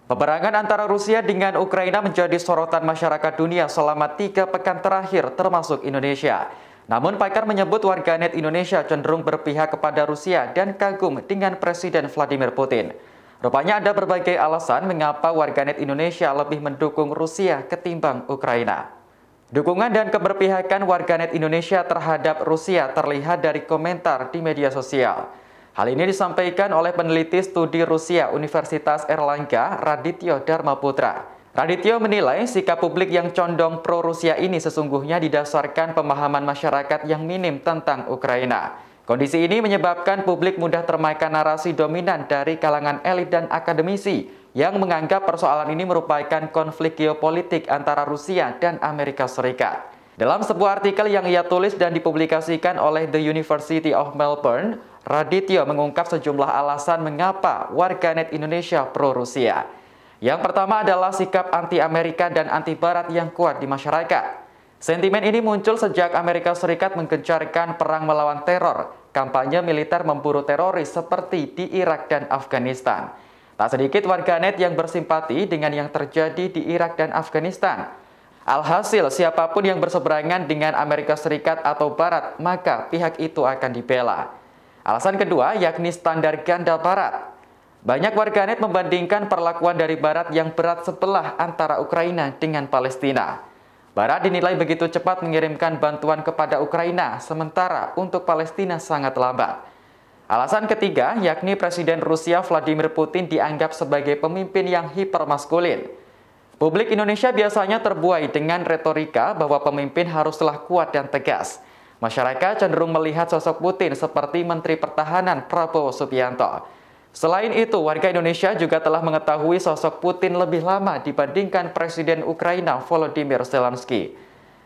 Peperangan antara Rusia dengan Ukraina menjadi sorotan masyarakat dunia selama 3 pekan terakhir, termasuk Indonesia. Namun pakar menyebut warganet Indonesia cenderung berpihak kepada Rusia dan kagum dengan Presiden Vladimir Putin. Rupanya ada berbagai alasan mengapa warganet Indonesia lebih mendukung Rusia ketimbang Ukraina. Dukungan dan keberpihakan warganet Indonesia terhadap Rusia terlihat dari komentar di media sosial. Hal ini disampaikan oleh peneliti studi Rusia Universitas Erlangga, Radityo Dharma Putra. Radityo menilai sikap publik yang condong pro-Rusia ini sesungguhnya didasarkan pemahaman masyarakat yang minim tentang Ukraina. Kondisi ini menyebabkan publik mudah termakan narasi dominan dari kalangan elit dan akademisi yang menganggap persoalan ini merupakan konflik geopolitik antara Rusia dan Amerika Serikat. Dalam sebuah artikel yang ia tulis dan dipublikasikan oleh The University of Melbourne, Radityo mengungkap sejumlah alasan mengapa warganet Indonesia pro-Rusia. Yang pertama adalah sikap anti-Amerika dan anti-Barat yang kuat di masyarakat. Sentimen ini muncul sejak Amerika Serikat menggencarkan perang melawan teror, kampanye militer memburu teroris seperti di Irak dan Afghanistan. Tak sedikit warganet yang bersimpati dengan yang terjadi di Irak dan Afghanistan. Alhasil, siapapun yang berseberangan dengan Amerika Serikat atau Barat, maka pihak itu akan dibela. Alasan kedua yakni standar ganda Barat. Banyak warganet membandingkan perlakuan dari Barat yang berat sebelah antara Ukraina dengan Palestina. Barat dinilai begitu cepat mengirimkan bantuan kepada Ukraina, sementara untuk Palestina sangat lambat. Alasan ketiga yakni Presiden Rusia Vladimir Putin dianggap sebagai pemimpin yang hipermaskulin. Publik Indonesia biasanya terbuai dengan retorika bahwa pemimpin haruslah kuat dan tegas. Masyarakat cenderung melihat sosok Putin seperti Menteri Pertahanan Prabowo Subianto. Selain itu, warga Indonesia juga telah mengetahui sosok Putin lebih lama dibandingkan Presiden Ukraina Volodymyr Zelensky.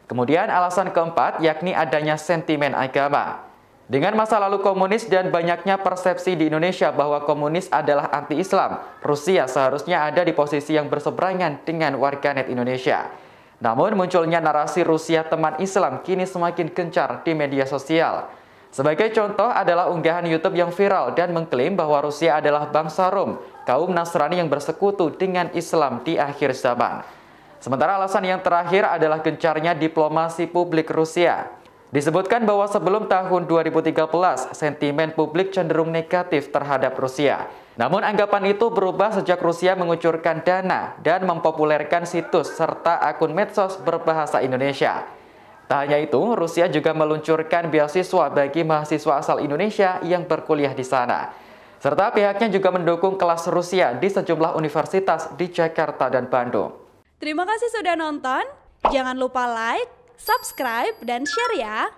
Kemudian alasan keempat yakni adanya sentimen agama. Dengan masa lalu komunis dan banyaknya persepsi di Indonesia bahwa komunis adalah anti-Islam, Rusia seharusnya ada di posisi yang berseberangan dengan warganet Indonesia. Namun munculnya narasi Rusia teman Islam kini semakin gencar di media sosial. Sebagai contoh adalah unggahan YouTube yang viral dan mengklaim bahwa Rusia adalah bangsa Rom, kaum Nasrani yang bersekutu dengan Islam di akhir zaman. Sementara alasan yang terakhir adalah gencarnya diplomasi publik Rusia. Disebutkan bahwa sebelum tahun 2013, sentimen publik cenderung negatif terhadap Rusia. Namun anggapan itu berubah sejak Rusia mengucurkan dana dan mempopulerkan situs serta akun medsos berbahasa Indonesia. Tak hanya itu, Rusia juga meluncurkan beasiswa bagi mahasiswa asal Indonesia yang berkuliah di sana. Serta pihaknya juga mendukung kelas Rusia di sejumlah universitas di Jakarta dan Bandung. Terima kasih sudah nonton. Jangan lupa like, subscribe, dan share ya.